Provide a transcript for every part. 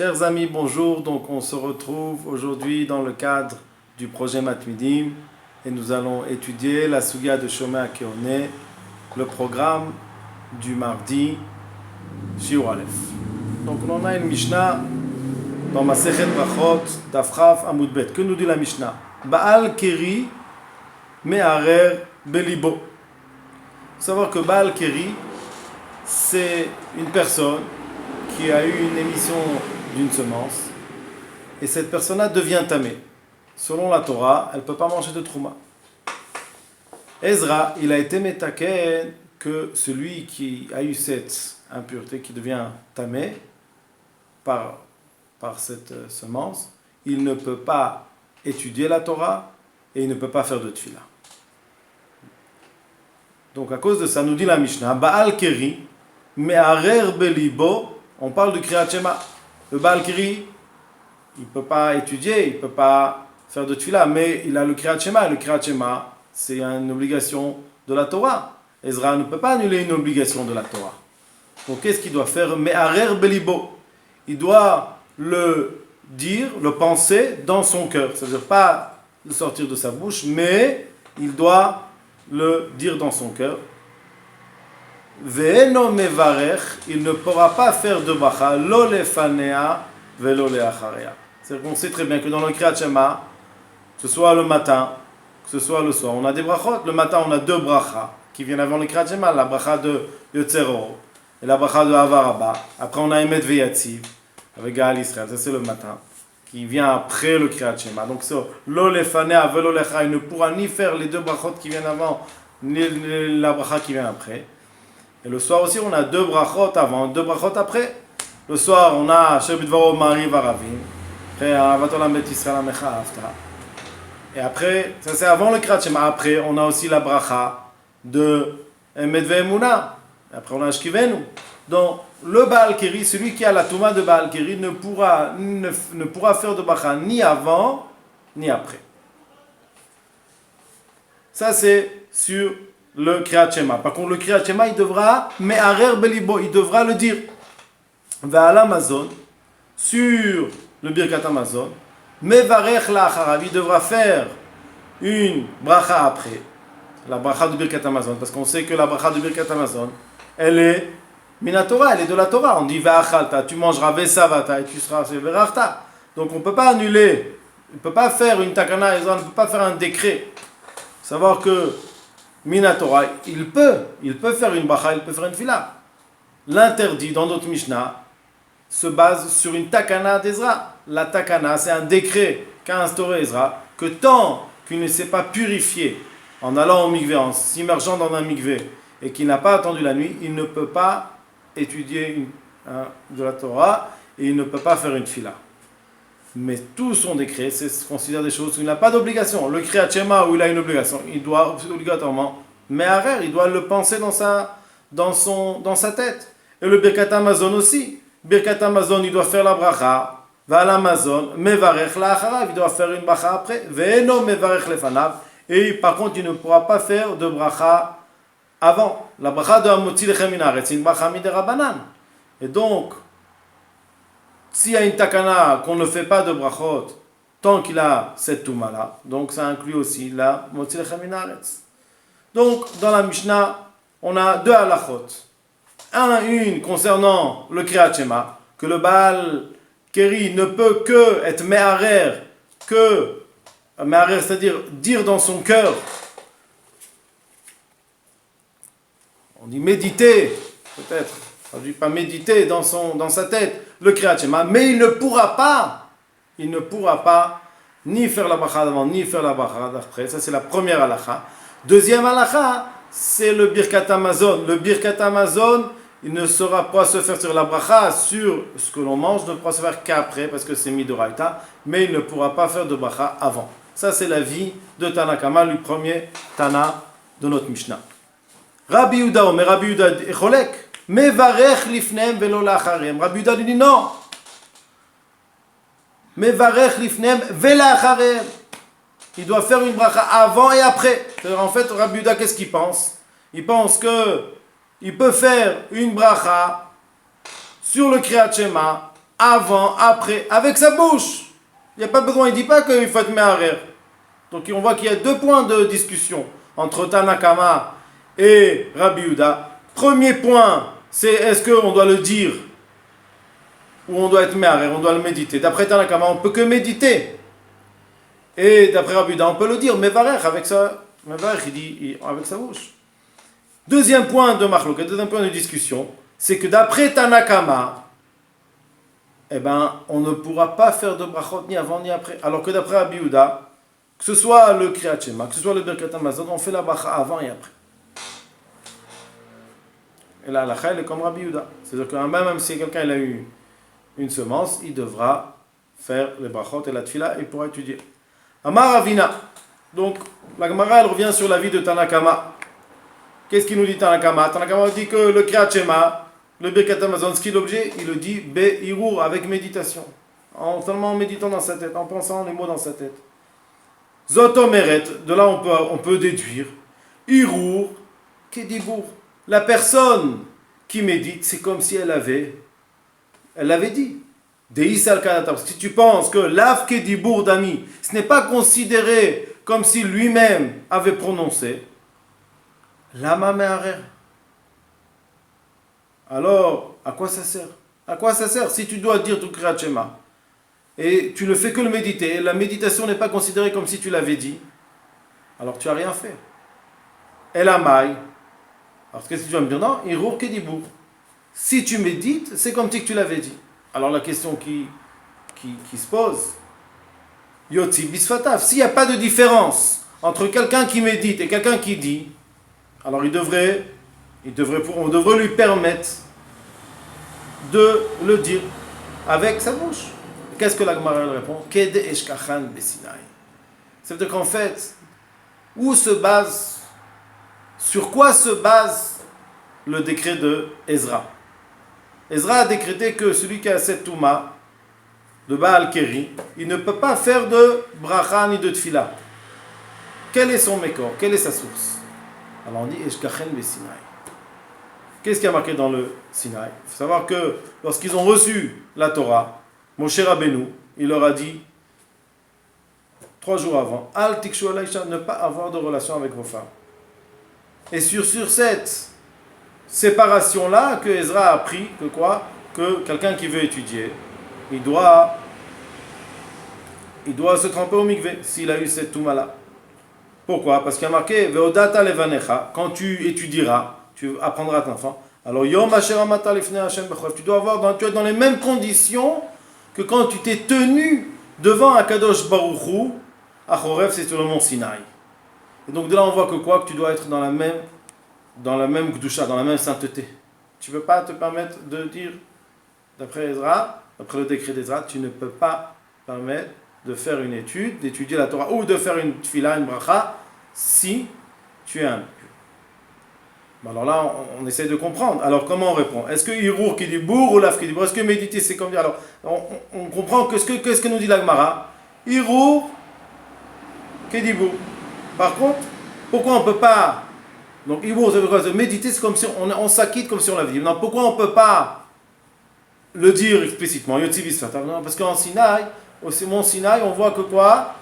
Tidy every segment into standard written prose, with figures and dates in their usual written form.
Chers amis, bonjour. Donc on se retrouve aujourd'hui dans le cadre du projet Matmidim et nous allons étudier la Sugya de Shomea Keone, le programme du mardi Shiur Aleph. Donc on a une Mishnah dans Masechet Brachot Daf Chaf Amud Bet. Que nous dit la Mishnah? Baal Keri Me'arer Belibo. Il faut savoir que Baal Keri, c'est une personne qui a eu une émission d'une semence et cette personne-là devient tamé. Selon la Torah, elle ne peut pas manger de trouma. Ezra, il a été métaken que celui qui a eu cette impureté, qui devient tamé par cette semence, il ne peut pas étudier la Torah et il ne peut pas faire de tefila. Donc à cause de ça, nous dit la Mishnah, Baal Keri, Me'arer Belibo, on parle du Kriyat Shema. Le Baal Keri, il ne peut pas étudier, il ne peut pas faire de tefila, mais il a le Kriyat Shema. Le Kriyat Shema, c'est une obligation de la Torah. Ezra ne peut pas annuler une obligation de la Torah. Donc qu'est-ce qu'il doit faire? Me'arer Belibo. Il doit le dire, le penser dans son cœur. C'est-à-dire pas le sortir de sa bouche, mais il doit le dire dans son cœur. Ve'eno mevarech, il ne pourra pas faire de bracha, lo lefanea velo leacharea. C'est-à-dire qu'on sait très bien que dans le Kriyat Shema, que ce soit le matin, que ce soit le soir, on a des brachot. Le matin, on a deux brachas qui viennent avant le Kriyat Shema, la bracha de Yotzer Or et la bracha de Avaraba. Après, on a Emet Veyatziv avec Gaal Israël, ça c'est le matin, qui vient après le Kriyat Shema. Donc, lo lefanea velo leacharea, il ne pourra ni faire les deux brachot qui viennent avant, ni la bracha qui vient après. Et le soir aussi, on a deux brachot avant, deux brachot après. Le soir, on a Asher Bidvaro Mari Varavim. Après, Avatolam Bet Yisrael Amecha Afta. Et après, ça c'est avant le Kriyat Shema. Après, on a aussi la bracha de Emet Ve'emuna. Après, on a Shkivenu. Donc, le Baal Keri, celui qui a la Touma de Baal Keri, ne pourra faire de bracha ni avant, ni après. Ça, c'est sur le Kriyat Shema. Par contre, le Kriyat Shema, il devra, Me'arer Belibo, il devra le dire. Ve'al Amazon, sur le Birkat Amazon, Mevarech la'acharav, il devra faire une bracha après, la bracha du Birkat Amazon, parce qu'on sait que la bracha du Birkat Amazon, elle est minatora, elle est de la Torah. On dit Ve'achalta, tu mangeras Ve'savata et tu seras Ve'rachta. Donc on ne peut pas annuler, on ne peut pas faire une takana, on ne peut pas faire un décret. Savoir que Minatora, il peut faire une bracha, il peut faire une fila. L'interdit dans notre Mishnah se base sur une takana d'Ezra. La takana, c'est un décret qu'a instauré Ezra, que tant qu'il ne s'est pas purifié en allant au mikvé, en s'immergeant dans un mikvé, et qu'il n'a pas attendu la nuit, il ne peut pas étudier de la Torah et il ne peut pas faire une fila. Mais tout son décret, c'est se considère des choses où il n'a pas d'obligation. Le Kriyat Shema, où il a une obligation, il doit obligatoirement, mais arrête, il doit le penser dans sa tête. Et le Birkat Amazon aussi. Birkat Amazon, il doit faire la bracha, va à l'Amazon, mevarech la'acharav, il doit faire une bracha après, ve'eno mevarech lefanav, et par contre, il ne pourra pas faire de bracha avant. La bracha de Hamotzi lechem min haaretz, c'est une bracha mid'Rabanan. Et donc, s'il y a une takana qu'on ne fait pas de brachot tant qu'il a cette touma-là, donc ça inclut aussi la Motzi lechem min haaretz. Donc, dans la Mishnah, on a deux halachot. Une concernant le Kriyat Shema, que le Baal Keri ne peut que être me'arer, c'est-à-dire dire dans son cœur. On dit méditer, peut-être. On ne dit pas méditer dans sa tête le Kriyat Shema, mais il ne pourra pas ni faire la bracha d'avant, ni faire la bracha d'après. Ça, c'est la première halakha. Deuxième halakha, c'est le Birkat Amazon. Le Birkat Amazon, il ne saura pas se faire sur la bracha, sur ce que l'on mange, ne pourra se faire qu'après, parce que c'est midoraita, mais il ne pourra pas faire de bracha avant. Ça, c'est la vie de Tana Kama, le premier Tana de notre Mishnah. Rabbi Yehuda, mais Rabbi Yehuda est cholek. Mevarech lifnem velo la'acharem. Rabbi Yehuda dit non. Mevarech lifnem vela'acharem. Il doit faire une bracha avant et après. En fait, Rabbi Yehuda, qu'est-ce qu'il pense? Il pense que il peut faire une bracha sur le Kriyat Shema avant, après, avec sa bouche. Il n'y a pas besoin, il ne dit pas qu'il faut être me'arer. Donc on voit qu'il y a deux points de discussion entre Tanakama et Rabbi Yehuda. Premier point, c'est est-ce qu'on doit le dire ou on doit être me'arer, on doit le méditer. D'après Tanakama, on ne peut que méditer. Et d'après Rabbi Yehuda, on peut le dire, me'varer avec sa, il dit avec sa bouche. Deuxième point de Machloket, deuxième point de discussion, c'est que d'après Tanakama, on ne pourra pas faire de brachot ni avant ni après. Alors que d'après Rabbi Yehuda, que ce soit le Kriyat Shema, que ce soit le Birkat Hamazon, on fait la bracha avant et après. Et là, la halakha, elle est comme Rabbi Yehuda. C'est-à-dire que même si quelqu'un il a eu une semence, il devra faire les brachot et la tfila et il pourra étudier. Amar Avina. Donc, la Gemara, elle revient sur l'avis de Tanakama. Qu'est-ce qu'il nous dit Tanakama? Tanakama dit que le Kriyat Shema, le Birkat Hamazon, ce qui est l'objet, il le dit Be'irur, avec méditation. Seulement en méditant dans sa tête, en pensant les mots dans sa tête. Zotomeret, de là on peut déduire, Irur, Kedibour. La personne qui médite, c'est comme si elle l'avait dit. Deis al kanata. Parce que si tu penses que l'af Kedibour d'ami, ce n'est pas considéré comme si lui-même avait prononcé, lama me'arer. Alors, à quoi ça sert? À quoi ça sert si tu dois dire tout Kriyat Shema et tu ne fais que le méditer, et la méditation n'est pas considérée comme si tu l'avais dit, alors tu n'as rien fait. Et la maille, alors qu'est-ce que tu vas me dire? Non, Irur Kedibur. Si tu médites, c'est comme si tu l'avais dit. Alors la question qui se pose, Yotzi Bisfatav, s'il n'y a pas de différence entre quelqu'un qui médite et quelqu'un qui dit, alors on devrait lui permettre de le dire avec sa bouche. Qu'est-ce que la Gemara répond? Kede eshkachan besinai. C'est-à-dire qu'en fait, sur quoi se base le décret de Ezra? Ezra a décrété que celui qui a cette touma de Baal Keri, il ne peut pas faire de bracha ni de tfila. Quel est son mécor? Quelle est sa source? Alors on dit eshkachan besinai. Qu'est-ce qui a marqué dans le Sinaï? Il faut savoir que lorsqu'ils ont reçu la Torah, Moshe Rabbeinu, il leur a dit 3 jours avant, Al tikshu alaïcha, ne pas avoir de relation avec vos femmes. Et sur cette séparation-là, que Ezra a appris que quoi? Que quelqu'un qui veut étudier, il doit se tremper au mikvé, s'il a eu cette touma-là. Pourquoi? Parce qu'il y a marqué Ve'odata levanecha, quand tu étudieras, tu apprendras à ton enfant. Alors, Yom Asher Amata Lifnei Hashem B'chorev, tu es dans les mêmes conditions que quand tu t'es tenu devant Akadosh Baruch Hu, à Chorev, c'est sur le mont Sinaï. Et donc de là, on voit que quoi? Que tu dois être dans la même Gdusha, dans la même sainteté. Tu ne peux pas te permettre de dire, d'après Ezra, d'après le décret d'Ezra, tu ne peux pas permettre de faire une étude, d'étudier la Torah, ou de faire une tfila, une bracha, si tu es impur. Alors là, on essaie de comprendre. Alors comment on répond? Est-ce que Irur qui dit bourg ou Laf qui dit bourg? Est-ce que méditer c'est comme dire? Alors on comprend que qu'est-ce que nous dit la Gemara? Irur qui dit bourg. Par contre, pourquoi on ne peut pas? Donc Irur, ça veut dire méditer, c'est comme si on s'acquitte comme si on l'avait dit. Non, pourquoi on ne peut pas le dire explicitement? Non, parce qu'en Sinaï, au mont Sinaï, on voit que quoi?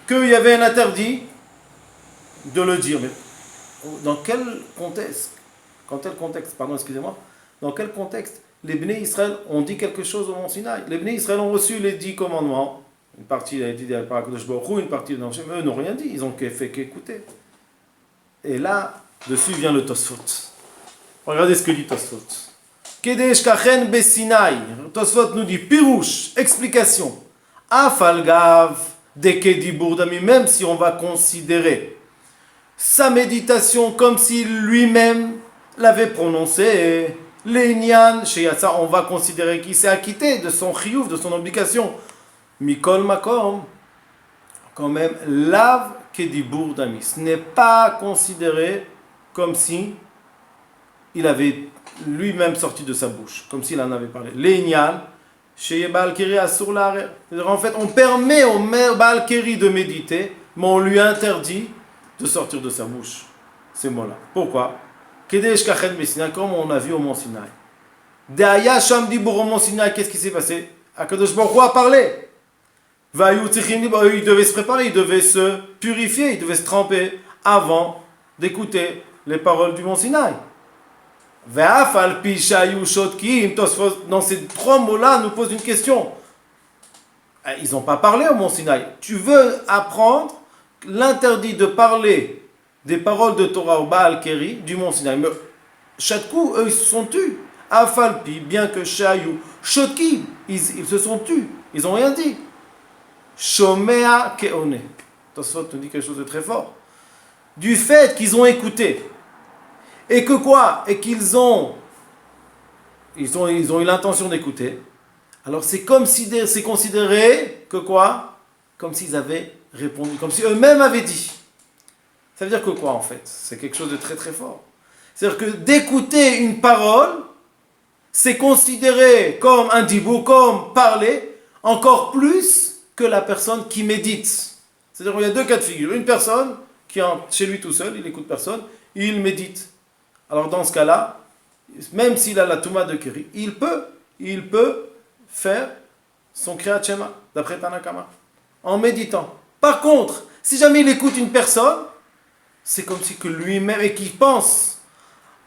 Qu'il y avait un interdit de le dire. Mais dans quel contexte, dans quel contexte les Bnei Israël ont dit quelque chose au mont Sinaï? Les Bnei Israël ont reçu les 10 commandements. Une partie a été dite par Akadosh Baruch Hu, une partie de Hashem. Eux n'ont rien dit, ils ont fait qu'écouter. Et là, dessus vient le Tosfot. Regardez ce que dit Tosfot. Kedesh kachen besinaï. Tosfot nous dit Pirouche, explication. Afalgav de Kedibur dami, même si on va considérer sa méditation comme si lui-même l'avait prononcé. L'Einyan Sheyatsa, on va considérer qu'il s'est acquitté de son chiyuv, de son obligation. Mikol makom, quand même, lav kedibur dami. Ce n'est pas considéré comme si il avait lui-même sorti de sa bouche, comme s'il en avait parlé. L'Einyan Sheye Baal Keri asur la'arer. En fait, on permet au Baal Keri de méditer, mais on lui interdit de sortir de sa bouche ces mots-là. Pourquoi? Kedesh kachen besinaï, comme on a vu au mont Sinaï. De'aya sham dibur au mont Sinaï, qu'est-ce qui s'est passé? Akadosh Baruch Hu a parlé. Ils devaient se préparer, ils devaient se purifier, ils devaient se tremper avant d'écouter les paroles du mont Sinaï. Dans ces trois mots-là, nous pose une question. Ils n'ont pas parlé au mont Sinaï. Tu veux apprendre l'interdit de parler des paroles de Torah au Baal Keri du mont Sinaï. Mais chaque coup, eux, ils se sont tus. Afalpi, bien que Shayou, Shotki, ils se sont tus. Ils n'ont rien dit. Shomea Keone. Tosfot nous dit quelque chose de très fort. Du fait qu'ils ont écouté. Et que quoi? Et qu'ils ont eu l'intention d'écouter. Alors c'est comme si c'est considéré que quoi? Comme s'ils avaient répondu, comme si eux-mêmes avaient dit. Ça veut dire que quoi en fait? C'est quelque chose de très très fort. C'est-à-dire que d'écouter une parole, c'est considéré comme un dibour, comme parler, encore plus que la personne qui médite. C'est-à-dire qu'il y a deux cas de figure. Une personne qui est chez lui tout seul, il n'écoute personne, il médite. Alors dans ce cas-là, même s'il a la Touma de Keri, il peut faire son Kriyat Shema, d'après Tanakama, en méditant. Par contre, si jamais il écoute une personne, c'est comme si que lui-même, et qu'il pense,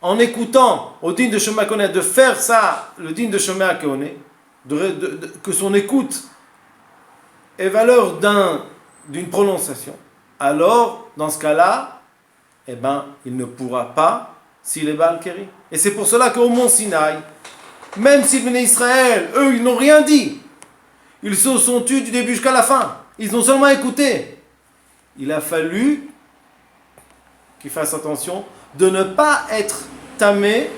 en écoutant au digne de Shema Koné, de faire ça, le digne de Shema Koné, que son écoute ait valeur d'une prononciation, alors, dans ce cas-là, eh ben, il ne pourra pas s'il est Baal Keri. Et c'est pour cela qu'au mont Sinaï, même si Béné Israël, eux, ils n'ont rien dit, ils se sont tus du début jusqu'à la fin, ils ont seulement écouté. Il a fallu qu'ils fassent attention de ne pas être tamé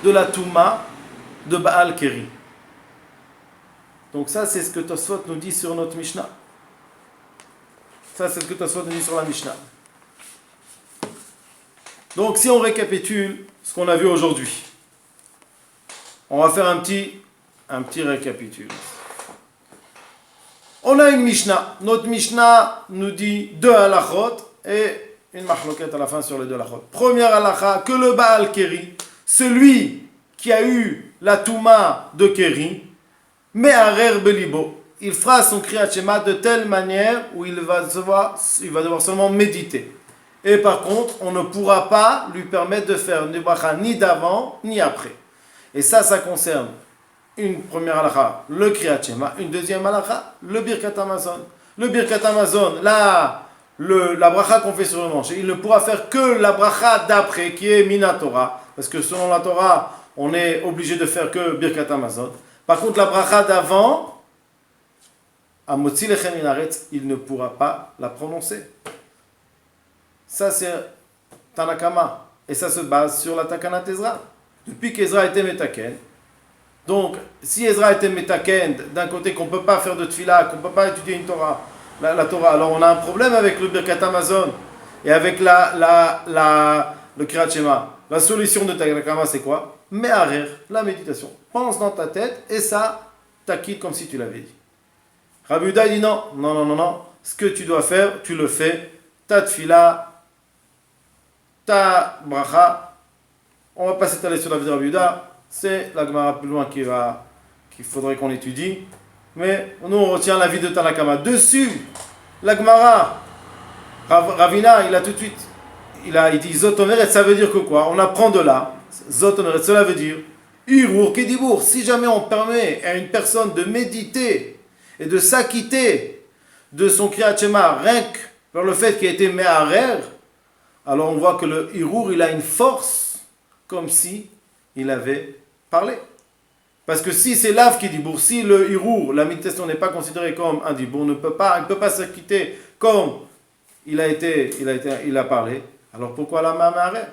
de la Touma de Baal Keri. Donc ça, c'est ce que Tosfot nous dit sur notre Mishnah. Ça, c'est ce que Tosfot nous dit sur la Mishnah. Donc, si on récapitule ce qu'on a vu aujourd'hui, on va faire un petit récapitule. On a une Mishnah. Notre Mishnah nous dit deux halachot et une mahloket à la fin sur les deux halachot. Première halacha, que le Baal Keri, celui qui a eu la Touma de Keri, me'arer belibo, il fera son Kriyat Shema de telle manière où il va devoir seulement méditer. Et par contre, on ne pourra pas lui permettre de faire une bracha ni d'avant ni après. Et ça concerne une première halakha, le Kriyat Shema, une deuxième halakha, le Birkat Hamazon. Le Birkat Hamazon, la bracha qu'on fait sur le manche, il ne pourra faire que la bracha d'après, qui est Mina Torah, parce que selon la Torah, on est obligé de faire que Birkat Hamazon. Par contre, la bracha d'avant, à Motzi Lechem Min Haaretz, il ne pourra pas la prononcer. Ça, c'est Tanakama. Et ça se base sur la Takanat Ezra. Depuis qu'Ezra était Metaken. Donc, si Ezra était Metaken, d'un côté qu'on ne peut pas faire de Tfila, qu'on ne peut pas étudier une Torah, la Torah, alors on a un problème avec le Birkat Hamazon et avec le Kriyat Shema. La solution de Tanakama, c'est quoi? Me'arer, la méditation. Pense dans ta tête et ça t'acquitte comme si tu l'avais dit. Rabbi Yehuda dit non. Ce que tu dois faire, tu le fais. Ta Tfila, ta bracha, on va pas s'étaler sur la vie de Rabbi Yehuda, c'est la Gemara plus loin qu'il faudrait qu'on étudie, mais nous on retient la vie de Tanakama. Dessus, la Gemara, Ravina, il a tout de suite, il dit Zotomeret, ça veut dire que quoi? On apprend de là, Zotomeret, cela veut dire, Irur Kedibour, si jamais on permet à une personne de méditer et de s'acquitter de son Kriyat Shema, rien que par le fait qu'il a été Me'arer, alors on voit que le Hirour, il a une force comme si il avait parlé. Parce que si c'est l'Av qui dit bourg, si le Hirour, la méditation n'est pas considérée comme un dibour, il ne peut pas s'acquitter comme il a parlé, alors pourquoi la Me'arer?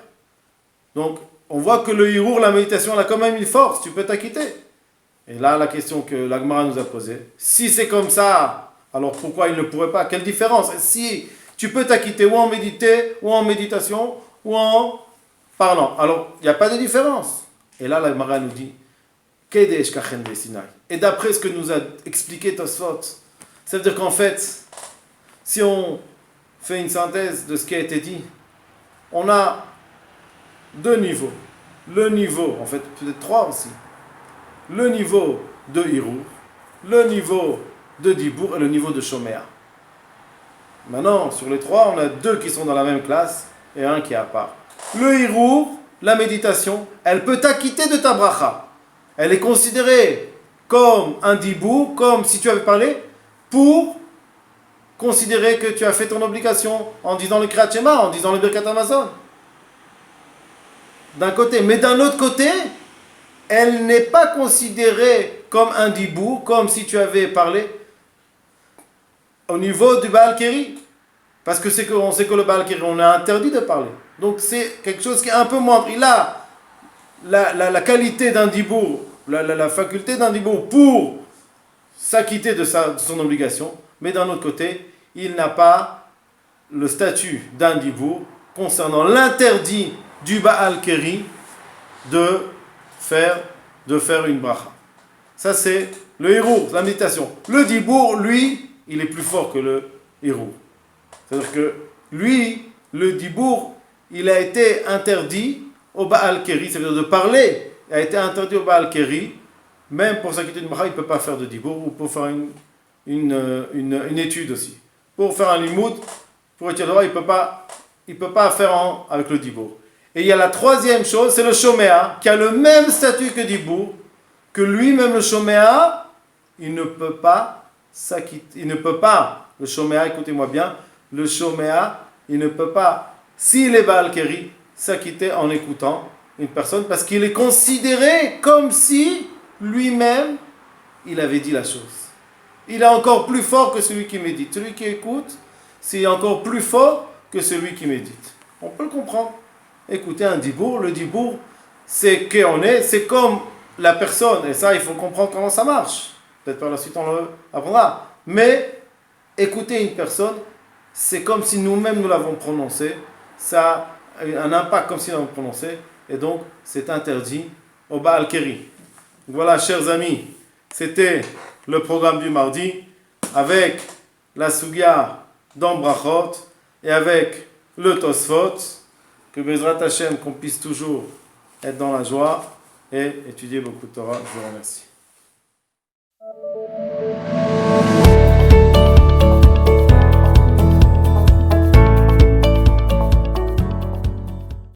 Donc on voit que le Hirour, la méditation, elle a quand même une force, tu peux t'acquitter. Et là, la question que la Gemara nous a posée, si c'est comme ça, alors pourquoi il ne pourrait pas? Quelle différence? Si tu peux t'acquitter ou en méditation, ou en parlant. Alors, il n'y a pas de différence. Et là, la Gemara nous dit, et d'après ce que nous a expliqué Tosfot, ça veut dire qu'en fait, si on fait une synthèse de ce qui a été dit, on a deux niveaux. Le niveau, en fait, peut-être trois aussi. Le niveau de Hirour le niveau de Dibour et le niveau de Shomea. Maintenant, sur les trois, on a deux qui sont dans la même classe et un qui est à part. Le Hirour, la méditation, elle peut t'acquitter de ta bracha. Elle est considérée comme un Dibour, comme si tu avais parlé, pour considérer que tu as fait ton obligation en disant le Kriyat Shema, en disant le Birkat Hamazon. D'un côté. Mais d'un autre côté, elle n'est pas considérée comme un Dibour, comme si tu avais parlé au niveau du Baal Keri. Parce que on sait que le Baal Keri, on a interdit de parler. Donc c'est quelque chose qui est un peu moindre. Il a la qualité d'un Dibour, la faculté d'un Dibour pour s'acquitter de son obligation. Mais d'un autre côté, il n'a pas le statut d'un Dibour concernant l'interdit du Baal Keri de faire une bracha. Ça c'est le Hirour, la méditation. Le Dibour, lui, il est plus fort que le Hirour. C'est-à-dire que lui, le Dibour, il a été interdit au Baal Keri, c'est-à-dire de parler, a été interdit au Baal Keri, même pour s'acquitter d'une bracha, il ne peut pas faire de Dibour, ou pour faire une étude aussi. Pour faire un limoud, pour étudier le droit, il peut pas faire avec le Dibour. Et il y a la troisième chose, c'est le Shomea, qui a le même statut que Dibour, que lui-même le Shomea, il ne peut pas s'acquitter, le Shomea, écoutez-moi bien, le Shomea, il ne peut pas, s'il est Baal Keri, s'acquitter en écoutant une personne, parce qu'il est considéré comme si lui-même, il avait dit la chose. Il est encore plus fort que celui qui médite. Celui qui écoute, c'est encore plus fort que celui qui médite. On peut le comprendre. Écoutez un Dibour, le Dibour, c'est qui on est, c'est comme la personne, et ça il faut comprendre comment ça marche. Peut-être par la suite on le apprendra. Mais écouter une personne, c'est comme si nous-mêmes nous l'avons prononcé, ça a un impact comme si nous l'avons prononcé, et donc c'est interdit au Baal Keri. Voilà, chers amis, c'était le programme du mardi avec la Sugya dans Brachot et avec le Tosfot. Que Bezrat Hashem, qu'on puisse toujours être dans la joie et étudier beaucoup de Torah. Je vous remercie.